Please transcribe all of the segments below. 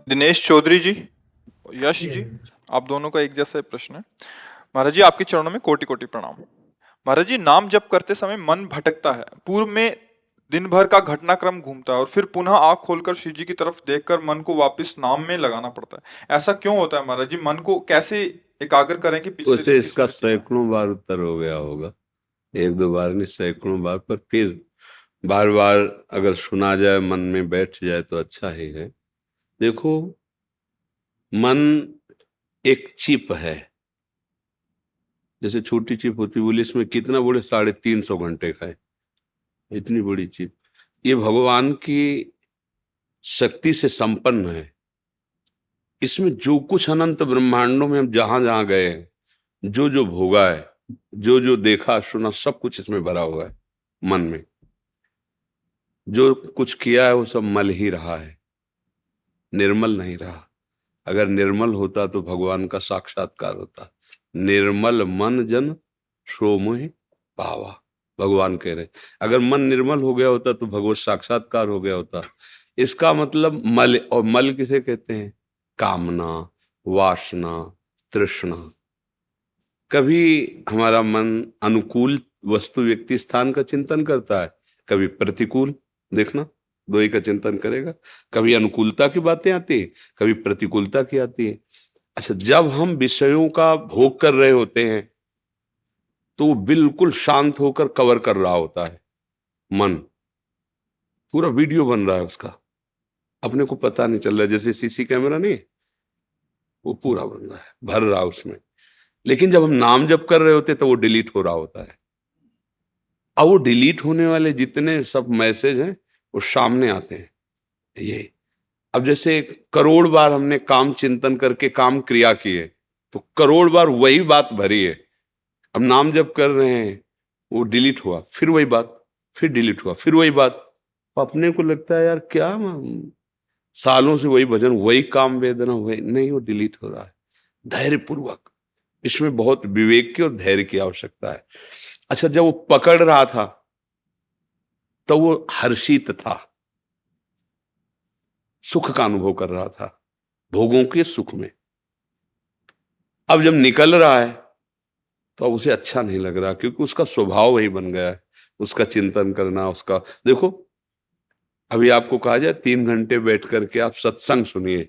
दिनेश चौधरी जी, यश जी, आप दोनों का एक जैसा ही प्रश्न है। महाराज जी, आपके चरणों में कोटि कोटि प्रणाम। महाराज जी, नाम जप करते समय मन भटकता है। पूर्व में दिन भर का घटनाक्रम घूमता है और फिर पुनः आंख खोलकर शिव जी की तरफ देखकर मन को वापस नाम में लगाना पड़ता है। ऐसा क्यों होता है महाराज जी? मन को कैसे एकाग्र करें कि पिछले उसे दिन की इसका स्मृति में? सैकड़ों बार उत्तर हो गया होगा। एक दो बार नहीं, सैकड़ों बार। पर फिर बार बार अगर सुना जाए, मन में बैठ जाए तो अच्छा ही है। देखो, मन एक चिप है। जैसे छोटी चिप होती, बोली इसमें कितना बड़े 350 घंटे का है, इतनी बड़ी चिप। ये भगवान की शक्ति से संपन्न है। इसमें जो कुछ अनंत ब्रह्मांडों में हम जहां जहां गए हैं, जो जो भोगा है, जो जो देखा सुना, सब कुछ इसमें भरा हुआ है। मन में जो कुछ किया है वो सब मल ही रहा है, निर्मल नहीं रहा। अगर निर्मल होता तो भगवान का साक्षात्कार होता। निर्मल मन जन सो मोहि पावा, भगवान कह रहे। अगर मन निर्मल हो गया होता तो भगवत साक्षात्कार हो गया होता। इसका मतलब मल, और मल किसे कहते हैं? कामना, वासना, तृष्णा। कभी हमारा मन अनुकूल वस्तु व्यक्ति स्थान का चिंतन करता है, कभी प्रतिकूल। देखना, दो ही का चिंतन करेगा। कभी अनुकूलता की बातें आती है, कभी प्रतिकूलता की आती है। अच्छा, जब हम विषयों का भोग कर रहे होते हैं तो वो बिल्कुल शांत होकर कवर कर रहा होता है। मन पूरा वीडियो बन रहा है उसका, अपने को पता नहीं चल रहा है। जैसे सीसी कैमरा नहीं, वो पूरा बन रहा है, भर रहा है उसमें। लेकिन जब हम नाम जप कर रहे होते तो वो डिलीट हो रहा होता है। अब वो डिलीट होने वाले जितने सब मैसेज हैं वो सामने आते हैं। ये अब जैसे करोड़ बार हमने काम चिंतन करके काम क्रिया की है, तो करोड़ बार वही बात भरी है। अब नाम जप कर रहे हैं, वो डिलीट हुआ, फिर वही बात, फिर डिलीट हुआ, फिर वही बात। तो अपने को लगता है यार क्या सालों से वही भजन, वही काम वेदना, वही नहीं, वो डिलीट हो रहा है। धैर्य पूर्वक, इसमें बहुत विवेक की और धैर्य की आवश्यकता है। अच्छा, जब वो पकड़ रहा था तो वो हर्षित था, सुख का अनुभव कर रहा था, भोगों के सुख में। अब जब निकल रहा है तो अब उसे अच्छा नहीं लग रहा, क्योंकि उसका स्वभाव वही बन गया है, उसका चिंतन करना। उसका देखो, अभी आपको कहा जाए 3 घंटे बैठ करके आप सत्संग सुनिए,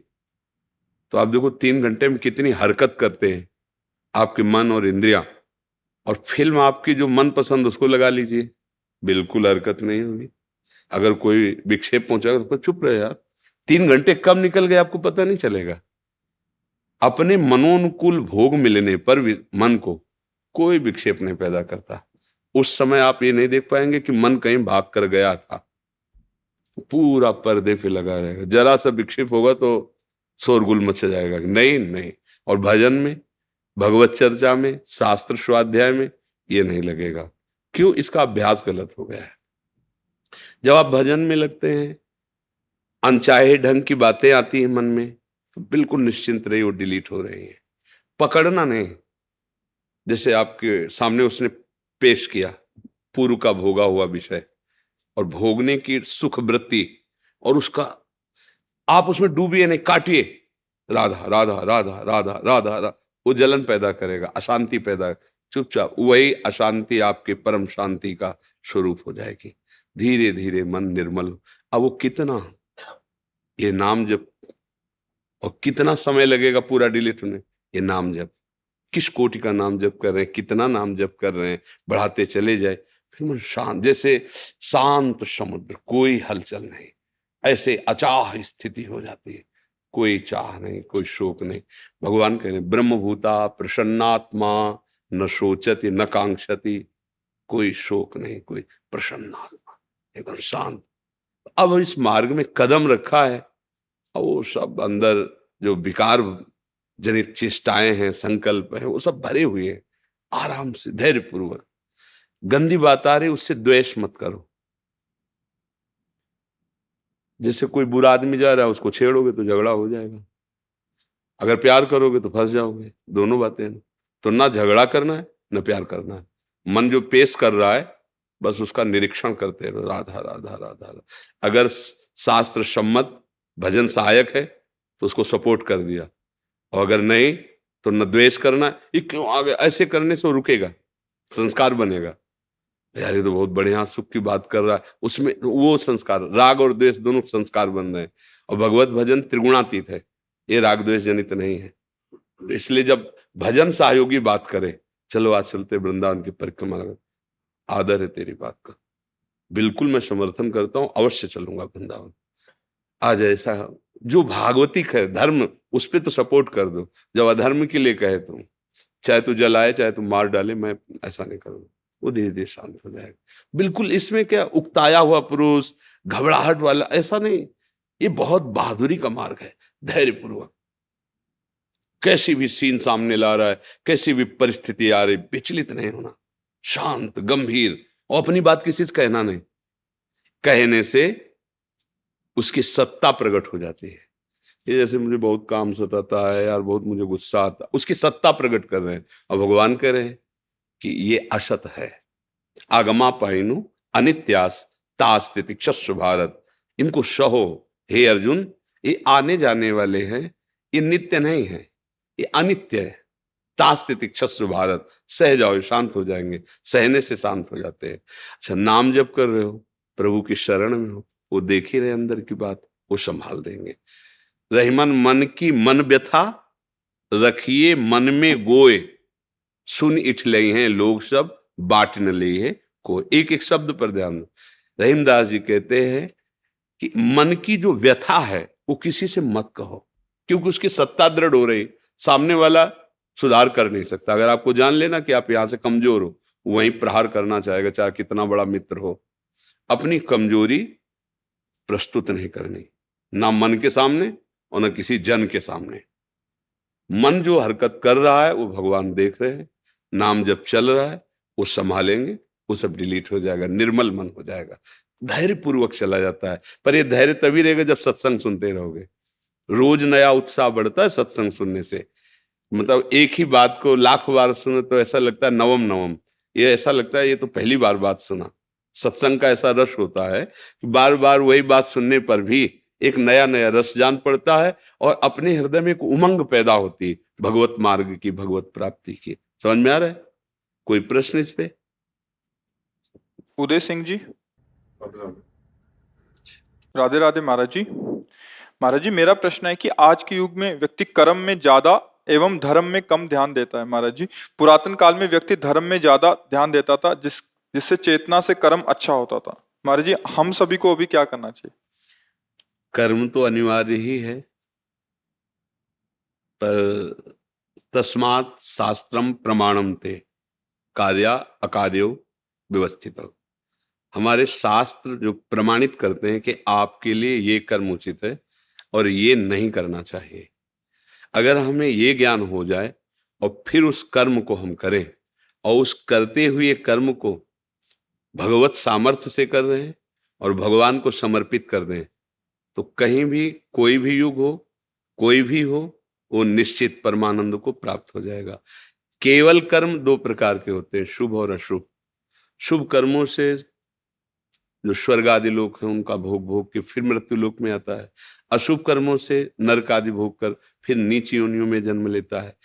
तो आप देखो 3 घंटे में कितनी हरकत करते हैं आपके मन और इंद्रियां। और फिल्म आपकी जो मन पसंद उसको लगा लीजिए, बिल्कुल हरकत नहीं होगी। अगर कोई विक्षेप पहुंचाएगा तो चुप रहे यार। 3 घंटे कब निकल गए आपको पता नहीं चलेगा। अपने मनोनुकूल भोग मिलने पर भी मन को कोई विक्षेप नहीं पैदा करता। उस समय आप ये नहीं देख पाएंगे कि मन कहीं भाग कर गया था, पूरा पर्दे पे लगा रहेगा। जरा सा विक्षेप होगा तो शोरगुल मच जाएगा, नहीं नहीं। और भजन में, भगवत चर्चा में, शास्त्र स्वाध्याय में ये नहीं लगेगा। क्यों? इसका अभ्यास गलत हो गया है। जब आप भजन में लगते हैं, अनचाहे ढंग की बातें आती हैं मन में, तो बिल्कुल निश्चिंत रहिए, वो डिलीट हो रही है। पकड़ना नहीं। जैसे आपके सामने उसने पेश किया पूर्व का भोगा हुआ विषय और भोगने की सुख वृत्ति, और उसका आप उसमें डूबिए नहीं, काटिए। राधा राधा राधा राधा राधा राधा, वो जलन पैदा करेगा, अशांति पैदा। चुपचाप वही अशांति आपके परम शांति का स्वरूप हो जाएगी। धीरे धीरे मन निर्मल हो। अब वो कितना, ये नाम जप, और कितना समय लगेगा पूरा डिलीट होने? ये नाम जप, किस कोटि का नाम जप कर रहे हैं, कितना नाम जप कर रहे हैं, बढ़ाते चले जाए। फिर मन शांत, जैसे शांत समुद्र, कोई हलचल नहीं, ऐसे अचाह स्थिति हो जाती है। कोई चाह नहीं, कोई शोक नहीं। भगवान कह रहे ब्रह्मभूता प्रसन्नात्मा, न सोचति न कांक्षति। कोई शोक नहीं, कोई प्रसन्नात्मा, एकदम शांत। अब इस मार्ग में कदम रखा है, और वो सब अंदर जो विकार जनित चेष्टाएं हैं, संकल्प हैं, वो सब भरे हुए हैं। आराम से, धैर्य पूर्वक। गंदी बात आ रही, उससे द्वेष मत करो। जैसे कोई बुरा आदमी जा रहा है, उसको छेड़ोगे तो झगड़ा हो जाएगा। अगर प्यार करोगे तो फंस जाओगे। दोनों बातें हैं। तो ना झगड़ा करना है, ना प्यार करना है। मन जो पेश कर रहा है, बस उसका निरीक्षण करते रहो, राधा राधा राधा राधा। अगर शास्त्र सम्मत भजन सहायक है तो उसको सपोर्ट कर दिया, और अगर नहीं तो न द्वेष करना, ये क्यों आ गया, ऐसे करने से वो रुकेगा, संस्कार बनेगा। यार ये तो बहुत बढ़िया सुख की बात कर रहा है, उसमें वो संस्कार, राग और द्वेष दोनों संस्कार बन रहे हैं। और भगवत भजन त्रिगुणातीत है, ये राग द्वेष जनित नहीं है। तो इसलिए जब भजन सहयोगी बात करे, चलो आज चलते वृंदावन की परिक्रमा लगा, आदर है तेरी बात का, बिल्कुल मैं समर्थन करता हूं, अवश्य चलूंगा वृंदावन। आज ऐसा जो भागवतिक है धर्म, उस पर तो सपोर्ट कर दो, जब अधर्म के लिए कहे तुम, चाहे तू जलाए चाहे तू मार डाले, मैं ऐसा नहीं करूंगा, वो धीरे धीरे शांत हो जाएगा। बिल्कुल इसमें क्या उकताया हुआ पुरुष, घबराहट वाला, ऐसा नहीं। ये बहुत बहादुरी का मार्ग है, धैर्यपूर्वक। कैसी भी सीन सामने ला रहा है, कैसी भी परिस्थिति आ रही, विचलित नहीं होना, शांत गंभीर, और अपनी बात किसी से कहना नहीं। कहने से उसकी सत्ता प्रकट हो जाती है। ये जैसे मुझे बहुत काम सताता है यार, बहुत मुझे गुस्सा आता, उसकी सत्ता प्रकट कर रहे हैं, और भगवान कह रहे हैं कि ये असत है। आगमा पाइनु अनित्यास तास तितिक्षस्व भारत, इनको सहो हे अर्जुन, ये आने जाने वाले हैं, ये नित्य नहीं है, ये अनित्य है। तास तितिक्षस्व भारत, सह जाओ, शांत हो जाएंगे, सहने से शांत हो जाते हैं। अच्छा, नाम जप कर रहे हो, प्रभु की शरण में हो, वो देख ही रहे अंदर की बात, वो संभाल देंगे। रहीमन मन की मन व्यथा, रखिए मन में गोए, सुन इठ ले हैं लोग सब, बाट न ले है को। एक एक शब्द पर ध्यान दो। रहीमदास जी कहते हैं कि मन की जो व्यथा है वो किसी से मत कहो, क्योंकि उसकी सत्ता दृढ़ हो रही, सामने वाला सुधार कर नहीं सकता। अगर आपको जान लेना कि आप यहां से कमजोर हो, वहीं प्रहार करना चाहेगा, चाहे कितना बड़ा मित्र हो। अपनी कमजोरी प्रस्तुत नहीं करनी, ना मन के सामने और ना किसी जन के सामने। मन जो हरकत कर रहा है वो भगवान देख रहे हैं, नाम जब चल रहा है वो संभालेंगे, वो सब डिलीट हो जाएगा, निर्मल मन हो जाएगा, धैर्य पूर्वक चला जाता है। पर ये धैर्य तभी रहेगा जब सत्संग सुनते रहोगे। रोज नया उत्साह बढ़ता है सत्संग सुनने से। मतलब एक ही बात को लाख बार सुने तो ऐसा लगता है नवम नवम, ये ऐसा लगता है ये तो पहली बार बात सुना। सत्संग का ऐसा रस होता है कि बार बार वही बात सुनने पर भी एक नया नया रस जान पड़ता है, और अपने हृदय में एक उमंग पैदा होती है भगवत मार्ग की, भगवत प्राप्ति की। समझ में आ रहा है? कोई प्रश्न इस पे? उदय सिंह जी। राधे राधे महाराज जी। महाराज जी, मेरा प्रश्न है कि आज के युग में व्यक्ति कर्म में ज्यादा एवं धर्म में कम ध्यान देता है। महाराज जी, पुरातन काल में व्यक्ति धर्म में ज्यादा ध्यान देता था, जिससे चेतना से कर्म अच्छा होता था। महाराज जी, हम सभी को अभी क्या करना चाहिए? कर्म तो अनिवार्य ही है, पर तस्मात् शास्त्रम प्रमाणम ते कार्या अकार्यो व्यवस्थित। हमारे शास्त्र जो प्रमाणित करते हैं कि आपके लिए ये कर्म उचित है और ये नहीं करना चाहिए। अगर हमें ये ज्ञान हो जाए और फिर उस कर्म को हम करें, और उस करते हुए कर्म को भगवत सामर्थ्य से कर रहे हैं और भगवान को समर्पित कर दें, तो कहीं भी कोई भी युग हो, कोई भी हो, वो निश्चित परमानंद को प्राप्त हो जाएगा। केवल कर्म दो प्रकार के होते हैं, शुभ और अशुभ। शुभ कर्मों से जो स्वर्ग आदि लोक है उनका भोग भोग के फिर मृत्यु लोक में आता है। अशुभ कर्मों से नरक आदि भोग कर फिर नीच योनियों में जन्म लेता है।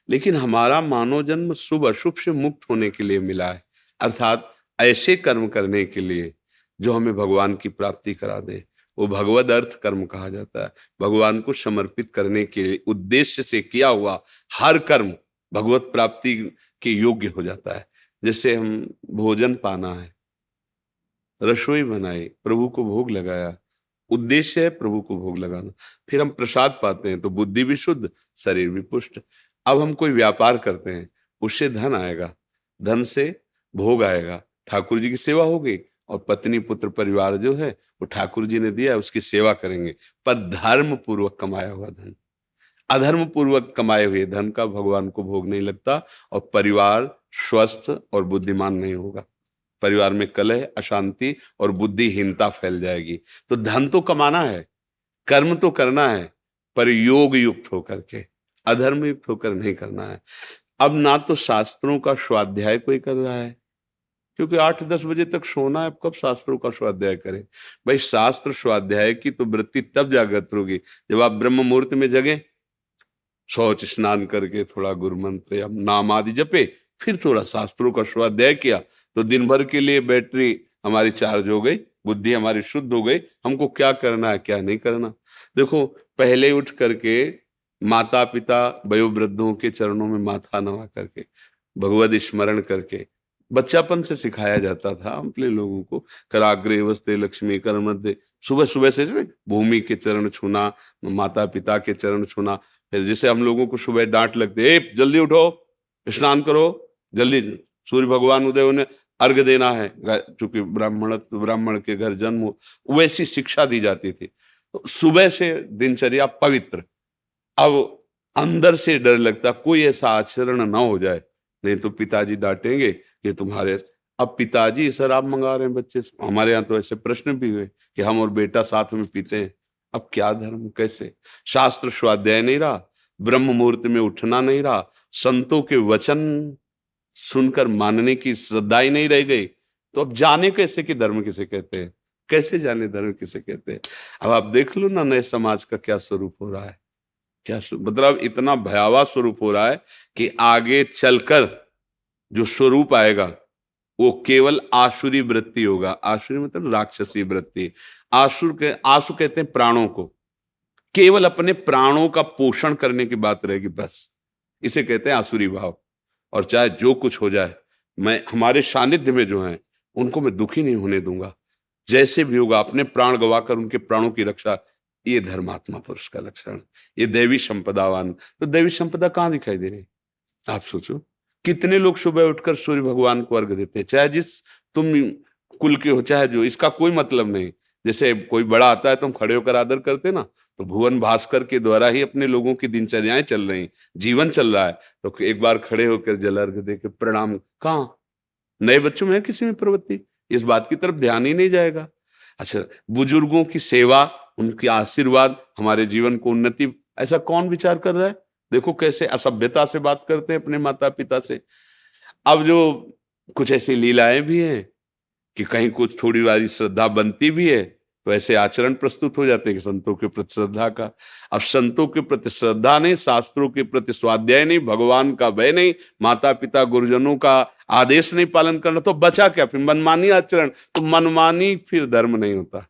लेकिन हमारा मानव जन्म शुभ अशुभ से मुक्त होने के लिए मिला है, अर्थात ऐसे कर्म करने के लिए जो हमें भगवान की प्राप्ति करा दे, वो भगवद अर्थ कर्म कहा जाता है। भगवान को समर्पित करने के उद्देश्य से किया हुआ हर कर्म भगवत प्राप्ति के योग्य हो जाता है। जैसे हम भोजन पाना है, रसोई बनाई, प्रभु को भोग लगाया, उद्देश्य है प्रभु को भोग लगाना, फिर हम प्रसाद पाते हैं तो बुद्धि भी शुद्ध, शरीर भी पुष्ट। अब हम कोई व्यापार करते हैं, उससे धन आएगा, धन से भोग आएगा, ठाकुर जी की सेवा होगी, और पत्नी पुत्र परिवार जो है वो ठाकुर जी ने दिया है उसकी सेवा करेंगे। पर धर्म पूर्वक कमाया हुआ धन, अधर्म पूर्वक कमाए हुए धन का भगवान को भोग नहीं लगता, और परिवार स्वस्थ और बुद्धिमान नहीं होगा। परिवार में कलह, अशांति और बुद्धिहीनता फैल जाएगी। तो धन तो कमाना है, कर्म तो करना है, पर योग युक्त होकर के, अधर्म युक्त होकर नहीं करना है। अब ना तो शास्त्रों का स्वाध्याय कोई कर रहा है, क्योंकि 8-10 बजे तक सोना है, अब कब शास्त्रों का स्वाध्याय करें? भाई शास्त्र स्वाध्याय की तो वृत्ति तब जागृत होगी जब आप ब्रह्म मुहूर्त में जगे, शौच स्नान करके थोड़ा गुरु मंत्र या नाम आदि जपे, फिर थोड़ा शास्त्रों का स्वाध्याय किया, तो दिन भर के लिए बैटरी हमारी चार्ज हो गई, बुद्धि हमारी शुद्ध हो गई, हमको क्या करना है क्या नहीं करना। देखो, पहले उठ करके माता पिता वयोवृद्धों के चरणों में माथा नवा करके भगवद स्मरण करके बच्चापन से सिखाया जाता था अपने लोगों को। कराग्रे वस्ते लक्ष्मी कर मध्य, सुबह सुबह से भूमि के चरण छूना, माता पिता के चरण छूना। फिर जैसे हम लोगों को सुबह डांट लगते, ए जल्दी उठो, स्नान करो, जल्दी सूर्य भगवान उदय होने अर्घ देना है, चूंकि ब्राह्मण के घर जन्म हो, वैसी शिक्षा दी जाती थी। तो सुबह से दिनचर्या पवित्र। अब अंदर से डर लगता कोई ऐसा आचरण ना हो जाए, नहीं तो पिताजी डांटेंगे कि तुम्हारे, अब पिताजी शराब मंगा रहे हैं बच्चे से। हमारे यहाँ तो ऐसे प्रश्न भी हुए कि हम और बेटा साथ में पीते हैं, अब क्या धर्म, कैसे? शास्त्र स्वाध्याय नहीं रहा, ब्रह्म मुहूर्त में उठना नहीं रहा, संतों के वचन सुनकर मानने की श्रद्धा ही नहीं रह गई, तो अब जाने कैसे कि धर्म किसे कहते हैं? कैसे जाने धर्म किसे कहते हैं? अब आप देख लो ना, नए समाज का क्या स्वरूप हो रहा है, क्या मतलब इतना भयावह स्वरूप हो रहा है कि आगे चलकर जो स्वरूप आएगा वो केवल आसुरी वृत्ति होगा। आसुरी मतलब राक्षसी वृत्ति। आसु कहते हैं प्राणों को, केवल अपने प्राणों का पोषण करने की बात रहेगी, बस इसे कहते हैं आसुरी भाव। और चाहे जो कुछ हो जाए, मैं हमारे सानिध्य में जो है उनको मैं दुखी नहीं होने दूंगा, जैसे भी होगा अपने प्राण गवाकर उनके प्राणों की रक्षा, ये धर्मात्मा पुरुष का लक्षण, ये दैवी संपदावान। तो दैवी संपदा कहाँ दिखाई दे रही? आप सोचो, कितने लोग सुबह उठकर सूर्य भगवान को अर्घ देते हैं, चाहे जिस तुम कुल के हो, चाहे जो, इसका कोई मतलब नहीं। जैसे कोई बड़ा आता है तो हम खड़े होकर आदर करते ना, तो भुवन भास्कर के द्वारा ही अपने लोगों की दिनचर्याएं चल रही, जीवन चल रहा है, तो एक बार खड़े होकर जल अर्घ देकर प्रणाम, कहाँ? नए बच्चों में है किसी में प्रवृत्ति? इस बात की तरफ ध्यान ही नहीं जाएगा। अच्छा, बुजुर्गों की सेवा, उनके आशीर्वाद हमारे जीवन को उन्नति, ऐसा कौन विचार कर रहा है? देखो कैसे असभ्यता से बात करते हैं अपने माता पिता से। अब जो कुछ ऐसी लीलाएं भी हैं कि कहीं कुछ थोड़ी बारी श्रद्धा बनती भी है, तो ऐसे आचरण प्रस्तुत हो जाते हैं कि संतों के प्रति श्रद्धा का। अब संतों के प्रति श्रद्धा नहीं, शास्त्रों के प्रति स्वाध्याय नहीं, भगवान का भय नहीं, माता पिता गुरुजनों का आदेश नहीं पालन करना, तो बचा क्या? फिर मनमानी आचरण। तो मनमानी फिर धर्म नहीं होता।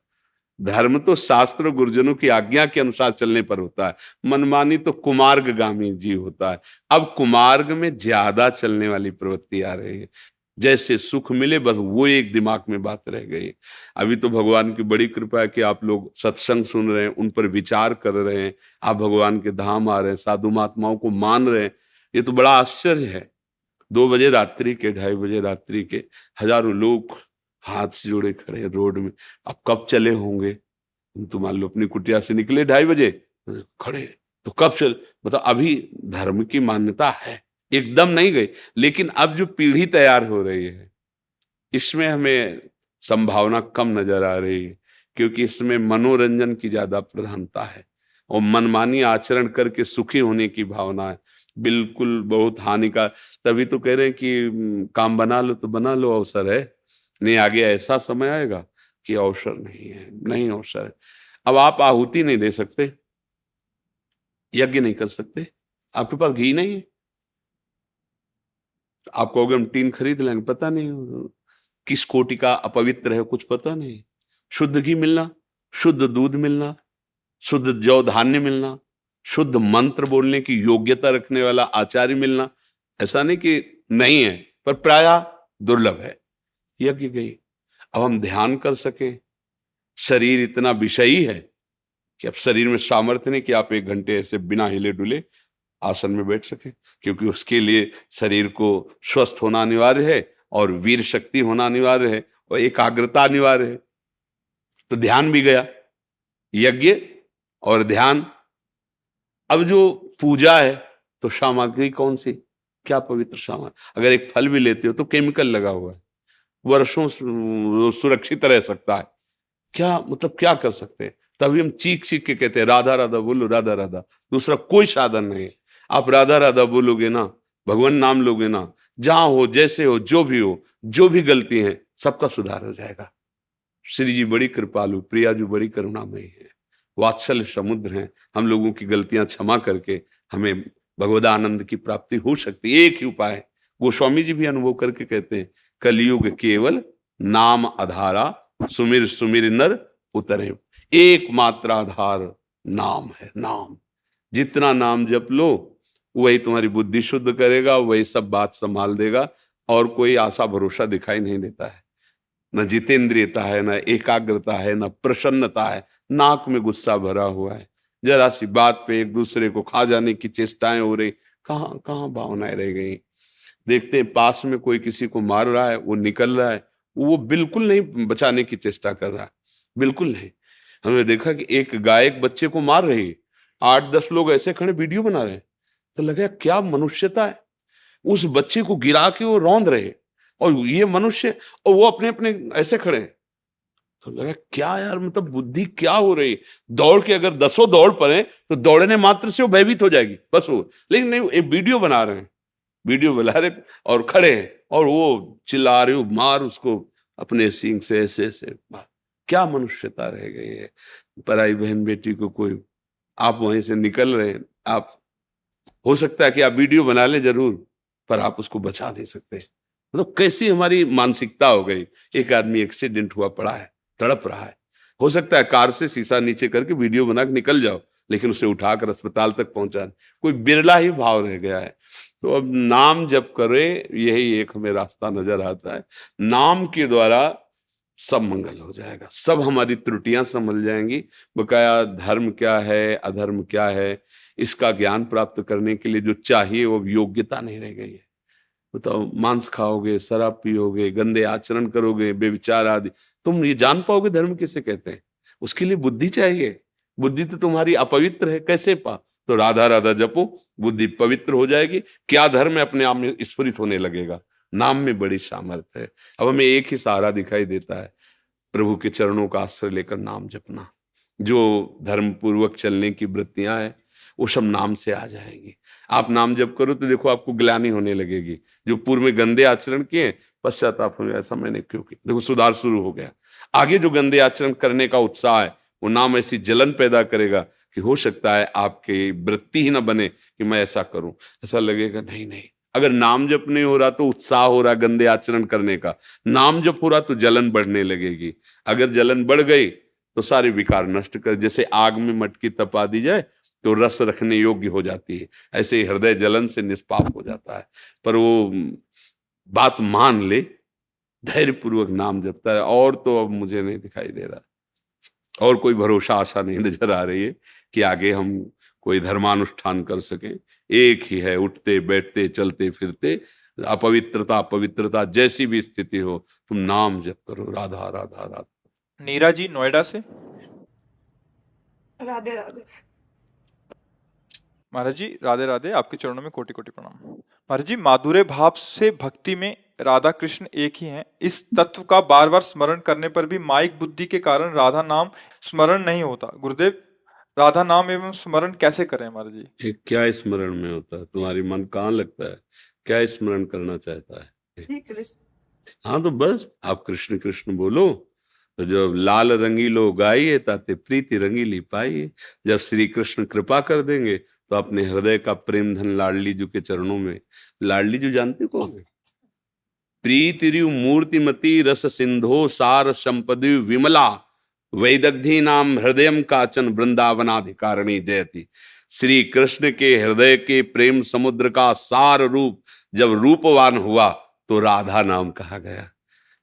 धर्म तो शास्त्र गुरुजनों की आज्ञा के अनुसार चलने पर होता है, मनमानी तो कुमार्गगामी जीव होता है। अब कुमार्ग में ज्यादा चलने वाली प्रवृत्ति आ रही है, जैसे सुख मिले बस वो एक दिमाग में बात रह गई। अभी तो भगवान की बड़ी कृपा है कि आप लोग सत्संग सुन रहे हैं, उन पर विचार कर रहे हैं, आप भगवान के धाम आ रहे हैं, साधु महात्माओं को मान रहे हैं, ये तो बड़ा आश्चर्य है। 2 बजे रात्रि के, 2:30 बजे रात्रि के हजारों लोग हाथ से जोड़े खड़े हैं रोड में। अब कब चले होंगे? तो मान लो अपनी कुटिया से निकले 2:30 बजे, खड़े, तो कब चल, मतलब अभी धर्म की मान्यता है, एकदम नहीं गई, लेकिन अब जो पीढ़ी तैयार हो रही है इसमें हमें संभावना कम नजर आ रही है, क्योंकि इसमें मनोरंजन की ज्यादा प्रधानता है और मनमानी आचरण करके सुखी होने की भावना है। बिल्कुल बहुत हानिकारक। तभी तो कह रहे हैं कि काम बना लो तो बना लो, अवसर है, नहीं आगे ऐसा समय आएगा कि अवसर नहीं है, नहीं अवसर है। अब आप आहुति नहीं दे सकते, यज्ञ नहीं कर सकते, आपके पास घी नहीं है, आप कहोगे हम टीन खरीद लेंगे, पता नहीं किस कोटि का अपवित्र है, कुछ पता नहीं। शुद्ध घी मिलना, शुद्ध दूध मिलना, शुद्ध जौ धान्य मिलना, शुद्ध मंत्र बोलने की योग्यता रखने वाला आचार्य मिलना, ऐसा नहीं कि नहीं है, पर प्रायः दुर्लभ है। यज्ञ गई। अब हम ध्यान कर सके, शरीर इतना विषयी है कि अब शरीर में सामर्थ्य नहीं कि आप 1 घंटे ऐसे बिना हिले डुले आसन में बैठ सके, क्योंकि उसके लिए शरीर को स्वस्थ होना अनिवार्य है और वीर शक्ति होना अनिवार्य है और एकाग्रता अनिवार्य है। तो ध्यान भी गया, यज्ञ और ध्यान। अब जो पूजा है तो सामग्री कौन सी, क्या पवित्र सामग्री? अगर एक फल भी लेते हो तो केमिकल लगा हुआ है, वर्षों सुरक्षित रह सकता है, क्या मतलब क्या कर सकते हैं? तभी हम चीख चीख के कहते हैं राधा राधा बोलो, राधा राधा, दूसरा कोई साधन नहीं है। आप राधा राधा बोलोगे ना, भगवान नाम लोगे ना, जहां हो, जैसे हो, जो भी गलती है सबका सुधार हो जाएगा। श्री जी बड़ी कृपालु, प्रिया जी बड़ी करुणामयी है, वात्सल्य समुद्र हैं। हम लोगों की गलतियां क्षमा करके हमें भगवदानंद की प्राप्ति हो सकती है। एक ही उपाय है, गोस्वामी जी भी अनुभव करके कहते हैं, कलयुग केवल नाम आधारा, सुमिर सुमिर नर उतरे। एकमात्र आधार नाम है, नाम। जितना नाम जप लो वही तुम्हारी बुद्धि शुद्ध करेगा, वही सब बात संभाल देगा, और कोई आशा भरोसा दिखाई नहीं देता है। न जितेंद्रियता है, न एकाग्रता है, न प्रसन्नता है, नाक में गुस्सा भरा हुआ है। जरा सी बात पे एक दूसरे को खा जाने की चेष्टाएं हो रही, कहाँ कहाँ भावनाएं रह गई। देखते हैं पास में कोई किसी को मार रहा है, वो निकल रहा है, वो बिल्कुल नहीं बचाने की चेष्टा कर रहा है, बिल्कुल नहीं। हमने देखा कि एक गाय एक बच्चे को मार रही, 8-10 लोग ऐसे खड़े वीडियो बना रहे हैं, तो लगा क्या मनुष्यता है। उस बच्चे को गिरा के वो रौंद रहे, और ये मनुष्य, और वो अपने अपने ऐसे खड़े हैं। तो लगा क्या यार, मतलब बुद्धि क्या हो रही। दौड़ के अगर 10 दौड़ पड़े तो दौड़ने मात्र से वो भयभीत हो जाएगी, बस वो। लेकिन नहीं, एक वीडियो बना रहे हैं, वीडियो बना रहे और खड़े हैं, और वो चिल्ला रहे हो, मार उसको अपने सींग से ऐसे ऐसे मार। क्या मनुष्यता रह गई है। पराई बहन बेटी को कोई, आप वहीं से निकल रहे हैं, आप हो सकता है कि आप वीडियो बना ले जरूर, पर आप उसको बचा नहीं सकते। मतलब कैसी हमारी मानसिकता हो गई। एक आदमी एक्सीडेंट हुआ पड़ा है, तड़प रहा है, हो सकता है कार से शीशा नीचे करके वीडियो बना के निकल जाओ, लेकिन उसे उठाकर अस्पताल तक पहुंचा, कोई बिरला ही भाव रह गया है। तो अब नाम जप करे, यही एक हमें रास्ता नजर आता है। नाम के द्वारा सब मंगल हो जाएगा, सब हमारी त्रुटियां संभल जाएंगी। बकाया धर्म क्या है, अधर्म क्या है, इसका ज्ञान प्राप्त करने के लिए जो चाहिए वो योग्यता नहीं रह गई है। बताओ, मांस खाओगे, शराब पियोगे, गंदे आचरण करोगे, बेविचार आदि, तुम ये जान पाओगे धर्म किसे कहते हैं? उसके लिए बुद्धि चाहिए। बुद्धि तो तुम्हारी अपवित्र है, कैसे पा? तो राधा राधा जपो, बुद्धि पवित्र हो जाएगी। क्या धर्म है, अपने आप में स्फुरित होने लगेगा। नाम में बड़ी सामर्थ्य है। अब हमें एक ही सहारा दिखाई देता है, प्रभु के चरणों का आश्रय लेकर नाम जपना। जो धर्म पूर्वक चलने की वृत्तियां हैं वो सब नाम से आ जाएंगी। आप नाम जप करो तो देखो आपको ग्लानि होने लगेगी। जो पूर्व में गंदे आचरण किए, पश्चाताप हो, ऐसा मैंने क्यों किया, देखो सुधार शुरू हो गया। आगे जो गंदे आचरण करने का उत्साह है, वो नाम ऐसी जलन पैदा करेगा कि हो सकता है आपकी वृत्ति ही ना बने कि मैं ऐसा करूं। ऐसा लगेगा नहीं नहीं, अगर नाम जप नहीं हो रहा तो उत्साह हो रहा गंदे आचरण करने का, नाम जप हो रहा तो जलन बढ़ने लगेगी। अगर जलन बढ़ गई तो सारे विकार नष्ट कर, जैसे आग में मटकी तपा दी जाए तो रस रखने योग्य हो जाती है, ऐसे ही हृदय जलन से निष्पाप हो जाता है। पर वो बात मान ले, धैर्य पूर्वक नाम जपता है, और तो अब मुझे नहीं दिखाई दे रहा, और कोई भरोसा आशा नहीं नजर आ रही है कि आगे हम कोई धर्मानुष्ठान कर सकें। एक ही है, उठते बैठते चलते फिरते, अपवित्रता पवित्रता जैसी भी स्थिति हो, तुम नाम जप करो, राधा राधा राधा। नीरा जी नोएडा से। राधे राधे। महाराज जी राधे राधे, आपके चरणों में कोटि कोटि प्रणाम। महाराज जी, माधुर्य भाव से भक्ति में राधा कृष्ण एक ही हैं, इस तत्व का बार बार स्मरण करने पर भी माइक बुद्धि के कारण राधा नाम स्मरण नहीं होता। गुरुदेव, राधा नाम एवं स्मरण कैसे करें महाराज जी? ये क्या स्मरण में होता है? तुम्हारी मन कहाँ लगता है? क्या स्मरण करना चाहता है? श्री कृष्ण। हाँ तो बस आप कृष्ण कृष्ण बोलो, तो जब लाल रंगीलो गाइए ताते प्रीति रंगीली पाइए। जब श्री कृष्ण कृपा कर देंगे तो अपने हृदय का प्रेम धन लाडली जी के चरणों में। लाडली जी जानते कौन है? प्रीति मूर्तिमती रस सिंधो सार संपदि विमला, वैदग्धी नाम हृदयम काचन वृंदावनाधिकारिणी जयति। श्री कृष्ण के हृदय के प्रेम समुद्र का सार रूप जब रूपवान हुआ तो राधा नाम कहा गया।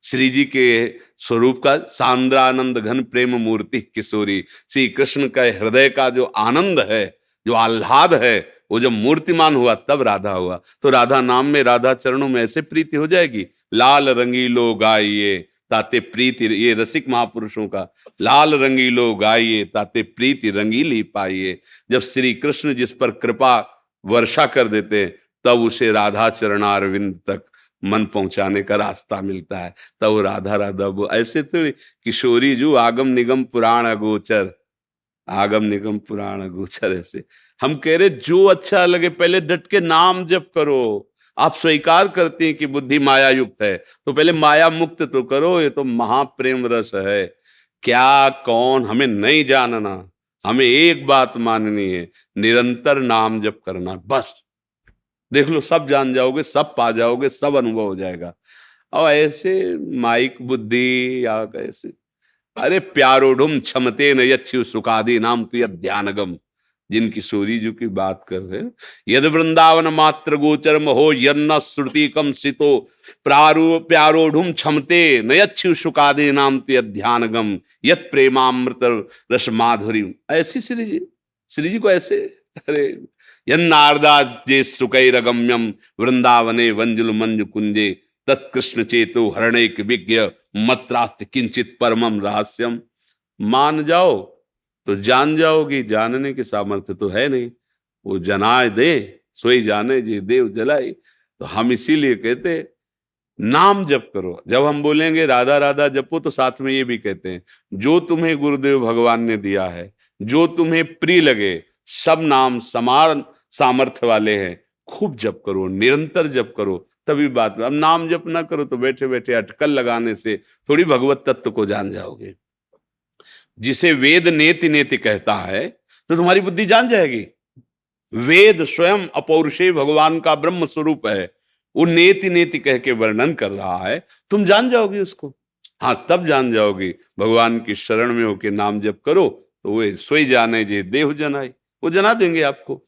श्री जी के स्वरूप का सांद्रानंद घन प्रेम मूर्ति किशोरी, श्री कृष्ण का हृदय का जो आनंद है, जो आह्लाद है, वो जब मूर्तिमान हुआ तब राधा हुआ। तो राधा नाम में, राधा चरणों में ऐसे प्रीति हो जाएगी। लाल रंगीलो गाइए ताते प्रीति, ये रसिक महापुरुषों का, लाल रंगीलो गाइए ताते प्रीति रंगीली पाइए। जब श्री कृष्ण जिस पर कृपा वर्षा कर देते तब उसे राधा चरणारविंद तक मन पहुंचाने का रास्ता मिलता है, तब राधा राधा। वो ऐसे तो किशोरी जो आगम निगम पुराण अगोचर, आगम निगम पुराण अगोचर, ऐसे हम कह रहे जो अच्छा लगे पहले डट के नाम जप करो। आप स्वीकार करते हैं कि बुद्धि माया युक्त है, तो पहले माया मुक्त तो करो। ये तो महाप्रेम रस है। क्या कौन हमें नहीं जानना, हमें एक बात माननी है, निरंतर नाम जप करना, बस। देख लो, सब जान जाओगे, सब पा जाओगे, सब अनुभव हो जाएगा। और ऐसे माइक बुद्धि या कैसे, अरे प्यारोढ़ुम क्षमते न यच्छु सुखादि नाम तु ध्यानगम, जिनकी सूरी जी की बात कर रहे हैं, यद वृंदावन मात्र गोचरम हो यन्न श्रुति कम सितो प्यारोढ़ुम क्षमते न यच्छु सुखादि नाम तु ध्यानगम यत प्रेमामृत रस माधुरी। ऐसी श्री जी को ऐसे, अरे यन्नारदा जे सुकैरगम्यम वृंदावने वंजुल मंजु कुंजे तत्कृष्ण चेतो हरणैक विज्ञ मत्रास्ति किंचित परमम रहस्यम। मान जाओ तो जान जाओगी, जानने की सामर्थ्य तो है नहीं। वो जनाए दे सोई जाने जे देव जलाई। तो हम इसीलिए कहते नाम जप करो। जब हम बोलेंगे राधा राधा जपो, तो साथ में ये भी कहते हैं जो तुम्हें गुरुदेव भगवान ने दिया है, जो तुम्हें प्रिय लगे, सब नाम समान सामर्थ्य वाले हैं, खूब जप करो, निरंतर जप करो, तभी बात। अब नाम जप ना करो तो बैठे बैठे अटकल लगाने से थोड़ी भगवत तत्व को जान जाओगे। जिसे वेद नेति नेति कहता है तो तुम्हारी बुद्धि जान जाएगी। वेद स्वयं अपौरुषेय भगवान का ब्रह्म स्वरूप है, वो नेति नेति कह के वर्णन कर रहा है, तुम जान जाओगे उसको। हाँ, तब जान जाओगे। भगवान की शरण में होके नाम जप करो तो वो सोई जाने जे देव जनाई, वो जना देंगे आपको।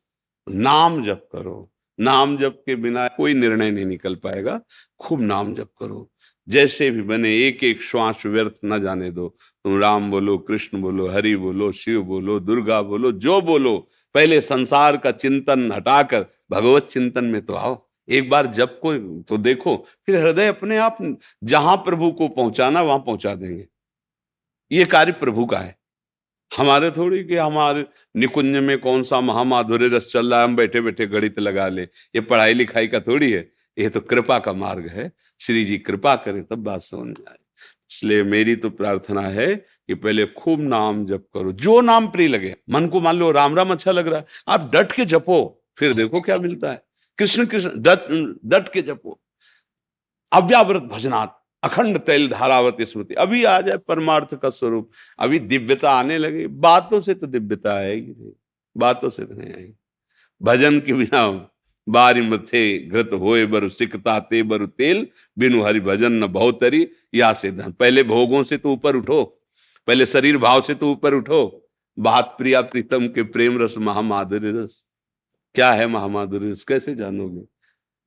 नाम जप करो, नाम जप के बिना कोई निर्णय नहीं निकल पाएगा। खूब नाम जप करो, जैसे भी बने, एक एक श्वास व्यर्थ न जाने दो। तुम राम बोलो, कृष्ण बोलो, हरि बोलो, शिव बोलो, दुर्गा बोलो, जो बोलो, पहले संसार का चिंतन हटाकर भगवत चिंतन में तो आओ। एक बार जप को तो देखो, फिर हृदय अपने आप जहां प्रभु को पहुंचाना वहां पहुंचा देंगे। ये कार्य प्रभु का है, हमारे थोड़ी कि हमारे निकुंज में कौन सा महामाधुर्य रस चल रहा है, हम बैठे बैठे गणित लगा ले। ये पढ़ाई लिखाई का थोड़ी है, ये तो कृपा का मार्ग है। श्री जी कृपा करें तब बात समझ में आए। इसलिए मेरी तो प्रार्थना है कि पहले खूब नाम जप करो, जो नाम प्रिय लगे। मन को मान लो राम राम अच्छा लग रहा है, आप डट के जपो, फिर देखो क्या मिलता है। कृष्ण कृष्ण डट के जपो। अव्यावृत भजनात् अखंड तैल धारावती स्मृति। अभी आ जाए परमार्थ का स्वरूप, अभी दिव्यता आने लगे। बातों से तो दिव्यता आएगी नहीं, बातों से तो नहीं आएगी। भजन के बिना बारी मथे घृत होए बरु सिकता ते बरु तेल, बिनु हरि भजन न बहुतरी या से धन। पहले भोगों से तो ऊपर उठो, पहले शरीर भाव से तो ऊपर उठो। बात प्रिया प्रीतम के प्रेम रस महामाधुर्य रस। क्या है महामाधुर्य रस, कैसे जानोगे?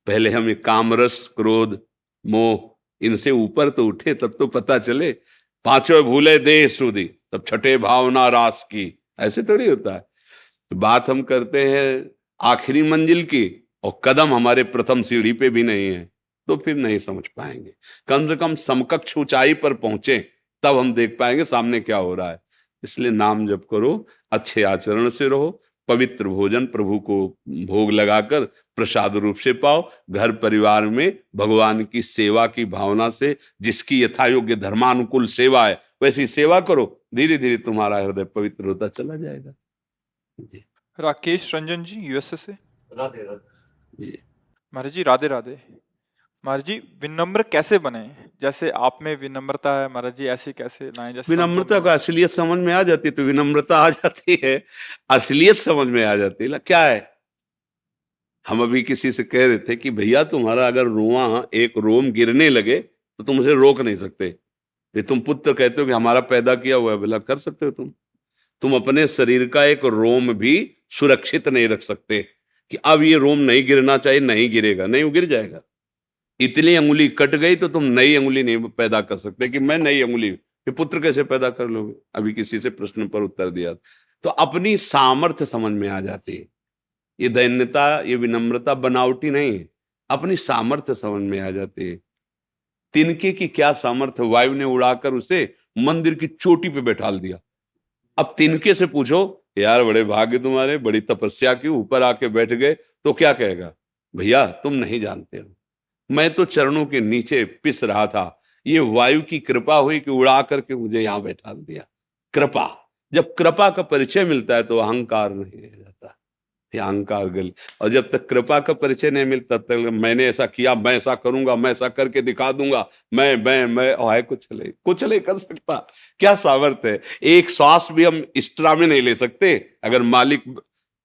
पहले हमें काम रस, क्रोध, मोह, इनसे ऊपर तो उठे, तब तो पता चले। पांचों भूले देह सुधी, तब छठे भावना रास की। ऐसे थोड़ी होता है। बात हम करते हैं आखिरी मंजिल की, और कदम हमारे प्रथम सीढ़ी पे भी नहीं है, तो फिर नहीं समझ पाएंगे। कम से कम समकक्ष ऊंचाई पर पहुंचे, तब हम देख पाएंगे सामने क्या हो रहा है। इसलिए नाम जप करो, अच्छे आचरण से रहो, पवित्र भोजन प्रभु को भोग लगाकर प्रसाद रूप से पाओ। घर परिवार में भगवान की सेवा की भावना से, जिसकी यथायोग्य धर्मानुकूल सेवा है वैसी सेवा करो। धीरे धीरे तुम्हारा हृदय पवित्र होता चला जाएगा। जी। राकेश रंजन जी यूएसए से। राधे राधे जी। महाराज जी राधे राधे। महाराज जी विनम्र कैसे बने? जैसे आप में विनम्रता है महाराज जी, ऐसे कैसे लाएं? जैसे विनम्रता का असलियत समझ में आ जाती तो विनम्रता आ जाती है, असलियत समझ में आ जाती है। क्या है, हम अभी किसी से कह रहे थे कि भैया तुम्हारा अगर रोआ एक रोम गिरने लगे तो तुम उसे रोक नहीं सकते। ये तुम पुत्र कहते हो कि हमारा पैदा किया हुआ है, भला कर सकते हो तुम अपने शरीर का एक रोम भी सुरक्षित नहीं रख सकते कि अब ये रोम नहीं गिरना चाहिए, नहीं गिरेगा, नहीं वो गिर जाएगा। इतनी अंगुली कट गई तो तुम नई अंगुली नहीं पैदा कर सकते कि मैं नई अंगुली, ये पुत्र कैसे पैदा कर लोगे? अभी किसी से प्रश्न पर उत्तर दिया। तो अपनी सामर्थ्य समझ में आ जाती है। ये दैन्यता, ये विनम्रता बनावटी नहीं है, अपनी सामर्थ्य समझ में आ जाती है। तिनके की क्या सामर्थ्य, वायु ने उड़ाकर उसे मंदिर की चोटी पे बैठाल दिया। अब तिनके से पूछो यार बड़े भाग्य तुम्हारे, बड़ी तपस्या की, ऊपर आके बैठ गए, तो क्या कहेगा? भैया तुम नहीं जानते हो, मैं तो चरणों के नीचे पिस रहा था, ये वायु की कृपा हुई कि उड़ा करके मुझे यहां बैठा दिया। कृपा, जब कृपा का परिचय मिलता है तो अहंकार नहीं रह जाता। ये अहंकार गली। और जब तक कृपा का परिचय नहीं मिलता तब तक मैंने ऐसा किया, मैं ऐसा करूंगा, मैं ऐसा करके दिखा दूंगा, मैं और है कुछ नहीं कर सकता। क्या सामर्थ्य है? एक श्वास भी हम एक्स्ट्रा में नहीं ले सकते। अगर मालिक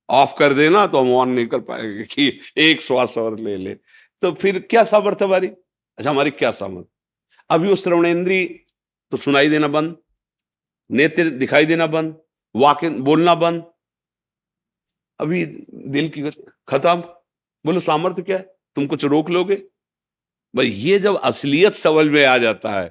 ऑफ कर देना तो हम ऑन नहीं कर पाएंगे कि एक श्वास और ले ले। तो फिर क्या सामर्थ्य हमारी? अच्छा, हमारी क्या सामर्थ्य? अभी वो श्रवणेंद्री तो सुनाई देना बंद, नेत्र दिखाई देना बंद, वाक्य बोलना बंद, अभी दिल की खत्म। बोलो सामर्थ्य क्या है? तुम कुछ रोक लोगे? भाई ये जब असलियत समझ में आ जाता है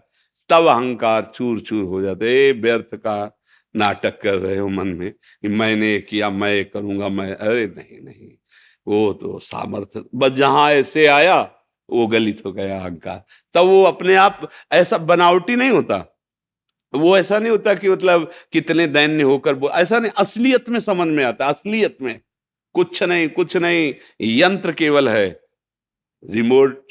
तब अहंकार चूर चूर हो जाता है। व्यर्थ का नाटक कर रहे हो मन में कि मैंने किया, मैं करूंगा, मैं, अरे नहीं नहीं, वो तो सामर्थ्य बस जहां ऐसे आया वो गलित हो गया अहंकार। तब वो अपने आप ऐसा बनावटी नहीं होता, वो ऐसा नहीं होता कि मतलब कितने दैन्य होकर ऐसा नहीं, असलियत में समझ में आता। असलियत में कुछ नहीं, यंत्र केवल है, रिमोट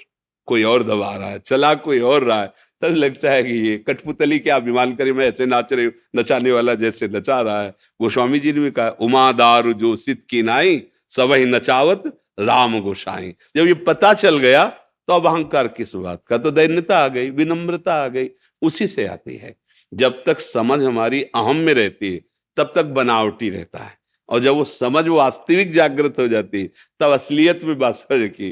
कोई और दबा रहा है, चला कोई और रहा है। तब लगता है कि ये कठपुतली क्या अभिमान करे, मैं ऐसे नाच रही, नचाने वाला जैसे नचा रहा है। गोस्वामी जी ने भी कहा, उमादार जो सित की नाई सबही नचावत राम गोसाई। जब ये पता चल गया तो अब अहंकार किस बात का? तो दैन्यता आ गई, विनम्रता आ गई, उसी से आती है। जब तक समझ हमारी अहम में रहती है तब तक बनावटी रहता है, और जब वो समझ वास्तविक जागृत हो जाती है तब असलियत में बात समझ की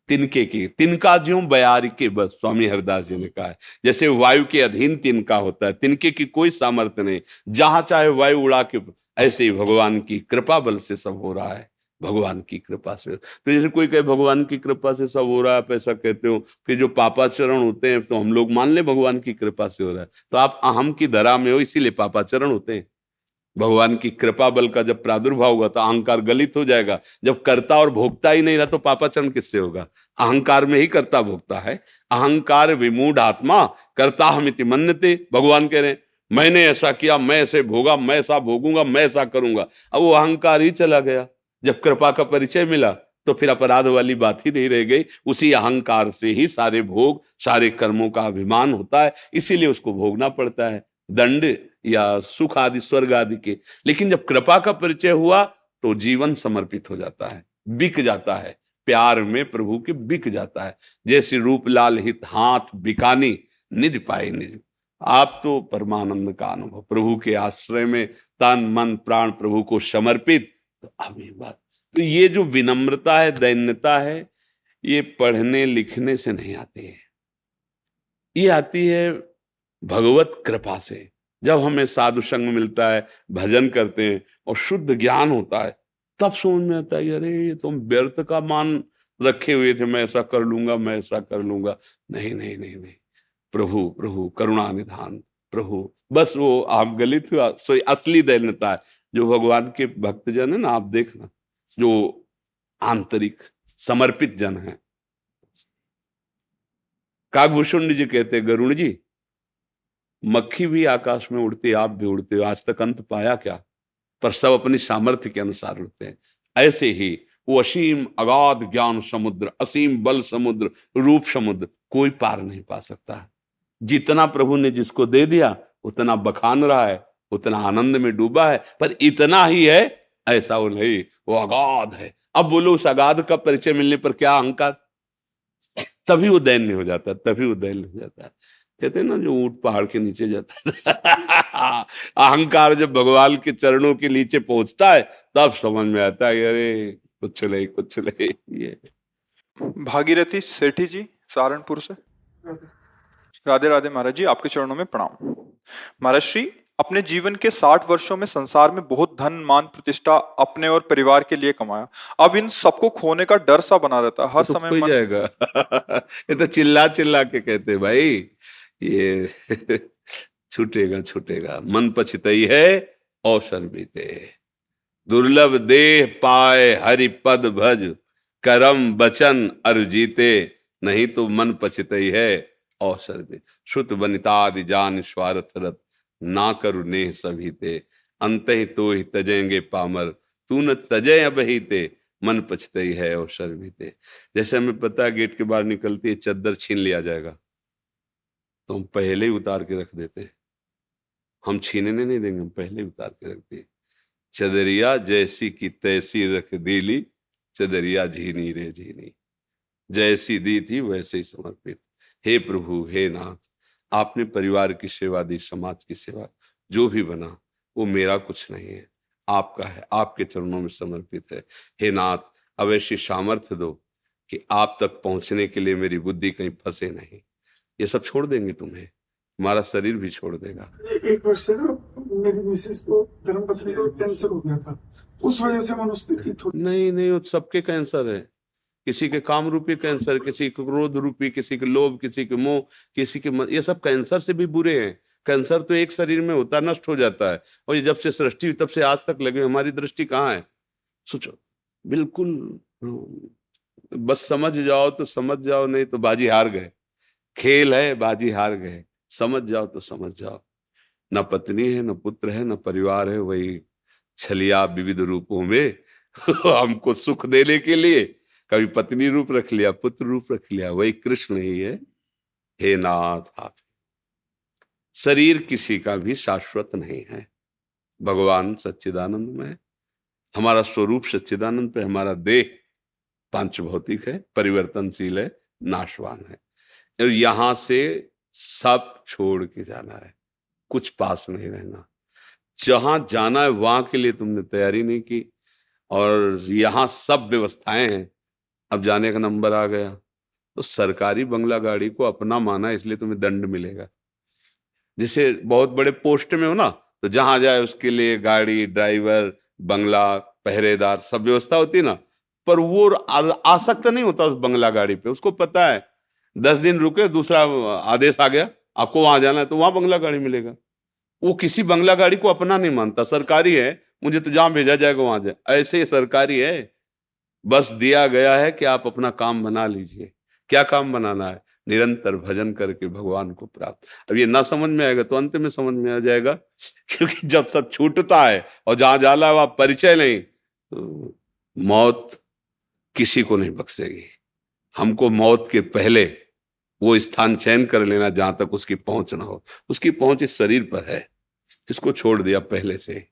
तिनके की। तिनका ज्यों बयार के बस, स्वामी हरदास जी ने कहा है। जैसे वायु के अधीन तिनका होता है, तिनके की कोई सामर्थ्य नहीं, जहां चाहे वायु उड़ा के, ऐसे ही भगवान की कृपा बल से सब हो रहा है, भगवान की कृपा से। तो जैसे कोई कहे भगवान की कृपा से सब हो रहा है, आप ऐसा कहते हो, फिर जो पापाचरण होते हैं तो हम लोग मान ले भगवान की कृपा से हो रहा है, तो आप अहम की धरा में हो इसीलिए पापाचरण होते हैं। भगवान की कृपा बल का जब प्रादुर्भाव होगा तो अहंकार गलित हो जाएगा। जब कर्ता और भोक्ता ही नहीं रहा तो पापाचरण किससे होगा? अहंकार में ही कर्ता भोक्ता है। अहंकार विमूढ़ आत्मा कर्ता हमिति मन्यते। भगवान कह रहे हैं मैंने ऐसा किया, मैं ऐसे भोगा, मैं ऐसा भोगूंगा, मैं ऐसा करूंगा। अब वो अहंकार ही चला गया। जब कृपा का परिचय मिला तो फिर अपराध वाली बात ही नहीं रह गई। उसी अहंकार से ही सारे भोग, सारे कर्मों का अभिमान होता है, इसीलिए उसको भोगना पड़ता है, दंड या सुख आदि, स्वर्ग आदि के। लेकिन जब कृपा का परिचय हुआ तो जीवन समर्पित हो जाता है, बिक जाता है, प्यार में प्रभु के बिक जाता है। जैसे रूप लाल हित हाथ बिकानी, निधि पाए निज। आप तो परमानंद का अनुभव, प्रभु के आश्रय में तन मन प्राण प्रभु को समर्पित। तो अब ये बात, तो ये जो विनम्रता है, दैन्यता है, ये पढ़ने लिखने से नहीं आती है, ये आती है भगवत कृपा से। जब हमें साधु संग मिलता है, भजन करते हैं और शुद्ध ज्ञान होता है, तब समझ में आता है अरे ये तुम व्यर्थ का मान रखे हुए थे, मैं ऐसा कर लूंगा, मैं ऐसा कर लूंगा। नहीं नहीं नहीं नहीं, प्रभु प्रभु करुणा निधान प्रभु, बस वो आप गलित हुआ। सो असली दैन्यता है जो भगवान के भक्तजन है ना, आप देखना जो आंतरिक समर्पित जन है। काकभूषण जी कहते, गरुण जी मक्खी भी आकाश में उड़ती है, आप भी उड़ते हो, आज तक अंत पाया क्या? पर सब अपनी सामर्थ्य के अनुसार उड़ते हैं। ऐसे ही वो असीम अगाध ज्ञान समुद्र, असीम बल समुद्र, रूप समुद्र, कोई पार नहीं पा सकता। जितना प्रभु ने जिसको दे दिया उतना बखान रहा है, उतना आनंद में डूबा है, पर इतना ही है ऐसा वो नहीं, वो अगाध है। अब बोलो उस अगाध का परिचय मिलने पर क्या अहंकार? तभी वो दैन्य हो जाता है, तभी वो दैन्य हो जाता है। कहते हैं ना जो ऊंट पहाड़ के नीचे जाता है अहंकार जब भगवान के चरणों के नीचे पहुंचता है तब समझ में आता है अरे कुछ नहीं ये। भागीरथी सेठी जी सहारनपुर से। राधे राधे महाराज जी, आपके चरणों में प्रणाम। महाराज श्री, अपने जीवन के 60 वर्षों में संसार में बहुत धन मान प्रतिष्ठा अपने और परिवार के लिए कमाया, अब इन सबको खोने का डर सा बना रहता है हर तो समय कोई मन। जाएगा ये तो चिल्ला चिल्ला के कहते भाई ये छूटेगा मन पछतई है अवसर बीते। दुर्लभ देह पाए हरि पद भज, करम बचन अरु जीते, नहीं तो मन पछतई है अवसर बीते। श्रुत वनितादि जान स्वार्थ रत, ना करु नेह सभी ते, अंत ही तो ही तजेंगे पामर, तू न तजे अब ही ते, मन पछतई है अवसर बीते। जैसे हमें पता है गेट के बाहर निकलती है चद्दर छीन लिया जाएगा तो हम पहले ही उतार के रख देते हैं। हम छीनने नहीं देंगे, हम पहले ही उतार के रख दिए। चदरिया जैसी की तैसी रख दिली, चदरिया झीनी रे झीनी। जैसी दी थी वैसे ही समर्पित। हे प्रभु, हे नाथ, आपने परिवार की सेवा दी, समाज की सेवा, जो भी बना वो मेरा कुछ नहीं है, आपका है, आपके चरणों में समर्पित है। हे नाथ, अब ऐसी सामर्थ्य दो कि आप तक पहुंचने के लिए मेरी बुद्धि कहीं फंसे नहीं। ये सब छोड़ देंगे तुम्हें, तुम्हारा शरीर भी छोड़ देगा। एक वर्ष से ना मेरी मिसेस को, धर्मपत्नी को कैंसर हो गया था, उस वजह से मनोस्थिति थोड़ी। नहीं नहीं, वो सबके कैंसर है। किसी के काम रूपी कैंसर, किसी के क्रोध रूपी, किसी के लोभ, किसी के मोह, किसी के ये सब कैंसर से भी बुरे हैं। कैंसर तो एक शरीर में होता, नष्ट हो जाता है, और ये जब से सृष्टि हुई तब से आज तक लगे, हमारी दृष्टि कहाँ है? सोचो, बिल्कुल बस समझ जाओ तो समझ जाओ, नहीं तो बाजी हार गए। खेल है, बाजी हार गए। समझ जाओ तो समझ जाओ। न पत्नी है, न पुत्र है, न परिवार है, वही छलिया विविध रूपों में हमको सुख देने के लिए कभी पत्नी रूप रख लिया, पुत्र रूप रख लिया, वही कृष्ण ही है। हे नाथ, आप शरीर किसी का भी शाश्वत नहीं है। भगवान सच्चिदानंद में, हमारा स्वरूप सच्चिदानंद पे, हमारा देह पांच भौतिक है, परिवर्तनशील है, नाशवान है, और यहां से सब छोड़ के जाना है, कुछ पास नहीं रहना। जहां जाना है वहां के लिए तुमने तैयारी नहीं की, और यहां सब व्यवस्थाएं हैं, अब जाने का नंबर आ गया तो सरकारी बंगला गाड़ी को अपना माना, इसलिए तुम्हें दंड मिलेगा। जैसे बहुत बड़े पोस्ट में हो ना, तो जहां जाए उसके लिए गाड़ी, ड्राइवर, बंगला, पहरेदार, सब व्यवस्था होती है ना, पर वो आसक्त नहीं होता उस बंगला गाड़ी पे। उसको पता है 10 दिन रुके, दूसरा आदेश आ गया आपको वहां जाना है, तो वहां बंगला गाड़ी मिलेगा। वो किसी बंगला गाड़ी को अपना नहीं मानता, सरकारी है, मुझे तो जहां भेजा जाएगा वहां जाए। ऐसे ही सरकारी है, बस दिया गया है कि आप अपना काम बना लीजिए। क्या काम बनाना है? निरंतर भजन करके भगवान को प्राप्त। अब ये ना समझ में आएगा तो अंत में समझ में आ जाएगा, क्योंकि जब सब छूटता है और जहां जाला वहां परिचय नहीं, तो मौत किसी को नहीं बख्शेगी। हमको मौत के पहले वो स्थान चयन कर लेना जहां तक उसकी पहुंच ना हो। उसकी पहुंच इस शरीर पर है, इसको छोड़ दिया पहले से।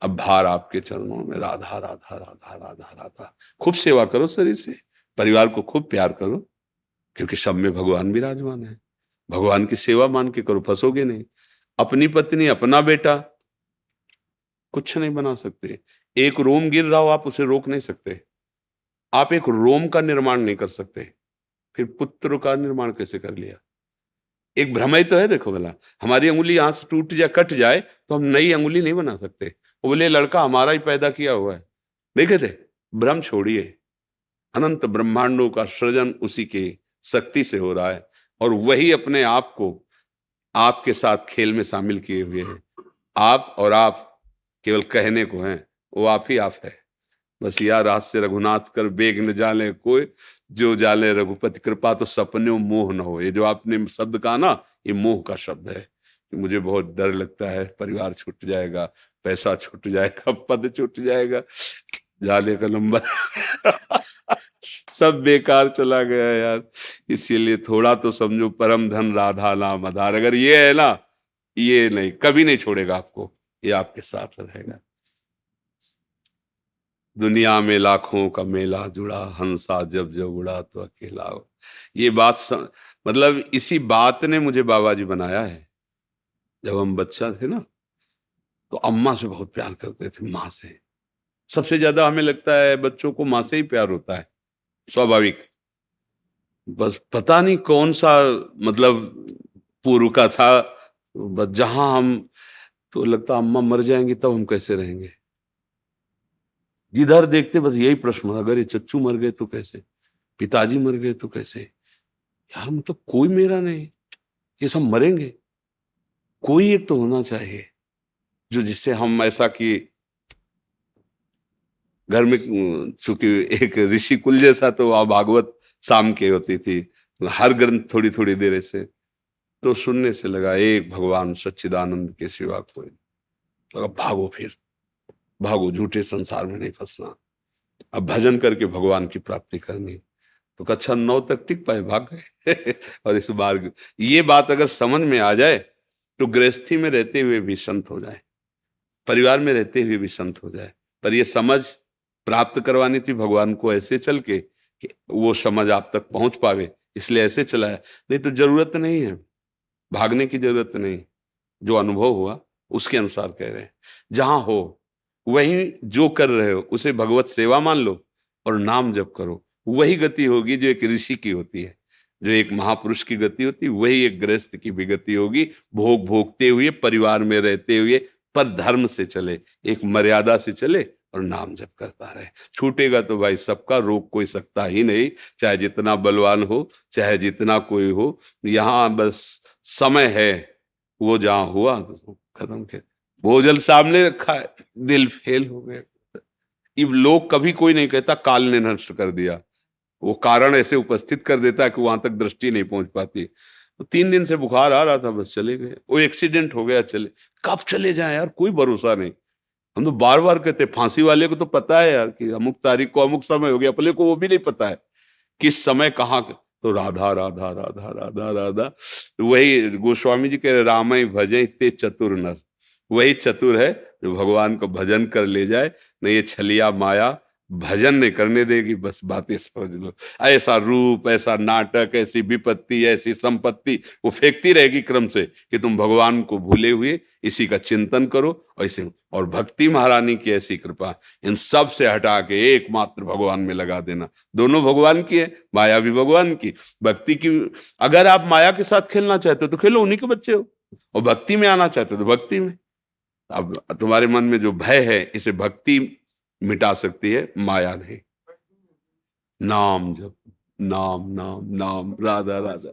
अब भार आपके चरणों में, राधा राधा राधा राधा राधा। खूब सेवा करो शरीर से, परिवार को खूब प्यार करो, क्योंकि सब में भगवान विराजमान है। भगवान की सेवा मान के करो, फंसोगे नहीं। अपनी पत्नी, अपना बेटा कुछ नहीं बना सकते। एक रोम गिर रहा हो, आप उसे रोक नहीं सकते। आप एक रोम का निर्माण नहीं कर सकते, फिर पुत्र का निर्माण कैसे कर लिया? एक भ्रम ही तो है। देखो भला, हमारी अंगुली यहां से टूट जाए, कट जाए, तो हम नई अंगुली नहीं बना सकते। वो बोले लड़का हमारा ही पैदा किया हुआ है, नहीं कहते? भ्रम छोड़िए। अनंत ब्रह्मांडों का सृजन उसी की शक्ति से हो रहा है, और वही अपने आप को आपके साथ खेल में शामिल किए हुए हैं। आप और आप केवल कहने को हैं, वो आप ही आप है। बस या रात से रघुनाथ कर बेग न जाले कोई, जो जाले रघुपति कृपा तो सपने मोह न हो। ये जो आपने शब्द कहा ना, ये मोह का शब्द है कि मुझे बहुत डर लगता है, परिवार छूट जाएगा, पैसा छूट जाएगा, पद छूट जाएगा, जाले का नंबर सब बेकार चला गया यार। इसीलिए थोड़ा तो समझो, परम धन राधा नाम आधार। अगर ये है ना, ये नहीं, कभी नहीं छोड़ेगा आपको, ये आपके साथ रहेगा। दुनिया में लाखों का मेला जुड़ा, हंसा जब जब उड़ा तो अकेला हो। ये बात मतलब इसी बात ने मुझे बाबा जी बनाया है। जब हम बच्चा थे ना, तो अम्मा से बहुत प्यार करते थे, माँ से। सबसे ज्यादा हमें लगता है बच्चों को माँ से ही प्यार होता है, स्वाभाविक। बस पता नहीं कौन सा मतलब पूर्व का था, बस जहां हम, तो लगता अम्मा मर जाएंगी तब हम कैसे रहेंगे। जिधर देखते बस यही प्रश्न, अगर ये चच्चू मर गए तो कैसे, पिताजी मर गए तो कैसे। यार मतलब कोई मेरा नहीं, ये सब मरेंगे, कोई एक तो होना चाहिए जो जिससे हम ऐसा कि घर में, चूंकि एक ऋषि कुल जैसा, तो वहां भागवत शाम के होती थी, हर ग्रंथ थोड़ी थोड़ी देर से, तो सुनने से लगा एक भगवान सच्चिदानंद के सिवा कोई। लगा भागो, फिर भागो, झूठे संसार में नहीं फंसना, अब भजन करके भगवान की प्राप्ति करनी। तो कक्षा 9 तक टिक पाए, भाग गए और इस बार ये बात अगर समझ में आ जाए तो गृहस्थी में रहते हुए भी संत हो जाए। परिवार में रहते हुए भी संत हो जाए। पर ये समझ प्राप्त करवानी थी भगवान को ऐसे चल के कि वो समझ आप तक पहुंच पावे, इसलिए ऐसे चला है। नहीं तो जरूरत नहीं है, भागने की जरूरत नहीं। जो अनुभव हुआ उसके अनुसार कह रहे हैं। जहां हो वहीं जो कर रहे हो उसे भगवत सेवा मान लो और नाम जप करो। वही गति होगी जो एक ऋषि की होती है, जो एक महापुरुष की गति होती है, वही एक गृहस्थ की भी गति होगी। भोग भोगते हुए, परिवार में रहते हुए, पर धर्म से चले, एक मर्यादा से चले और नाम जप करता रहे। छूटेगा तो भाई सबका, रोक कोई सकता ही नहीं, चाहे जितना बलवान हो, चाहे जितना कोई हो। यहाँ बस समय है, वो जहां हुआ तो खत्म किया। भोजल सामने रखा है, दिल फेल हो गया। अब लोग कभी कोई नहीं कहता काल ने नष्ट कर दिया, वो कारण ऐसे उपस्थित कर देता है कि वहां तक दृष्टि नहीं पहुंच पाती। तो 3 दिन से बुखार आ रहा था, बस चले गए। वो एक्सीडेंट हो गया, चले। कब चले जाए यार, कोई भरोसा नहीं। हम तो बार बार कहते, फांसी वाले को तो पता है यार कि अमुक तारीख को अमुक समय हो गया, अपने को वो भी नहीं पता है किस समय कहाँ। तो राधा राधा राधा राधा राधा, वही गोस्वामी जी कह रहे, रामय भजय ते चतुर नर। वही चतुर है जो भगवान को भजन कर ले जाए। नहीं ये छलिया माया भजन नहीं करने देगी, बस बातें समझ लो। ऐसा रूप, ऐसा नाटक, ऐसी विपत्ति, ऐसी संपत्ति वो फेंकती रहेगी क्रम से कि तुम भगवान को भूले हुए इसी का चिंतन करो। ऐसे और भक्ति महारानी की ऐसी कृपा, इन सब से हटा के एकमात्र भगवान में लगा देना। दोनों भगवान की है, माया भी भगवान की, भक्ति की। अगर आप माया के साथ खेलना चाहते हो तो खेलो, उन्हीं के बच्चे हो। और भक्ति में आना चाहते हो तो भक्ति में। अब तुम्हारे मन में जो भय है, इसे भक्ति मिटा सकती है, माया नहीं। नाम जप, नाम नाम नाम, राधा राधा।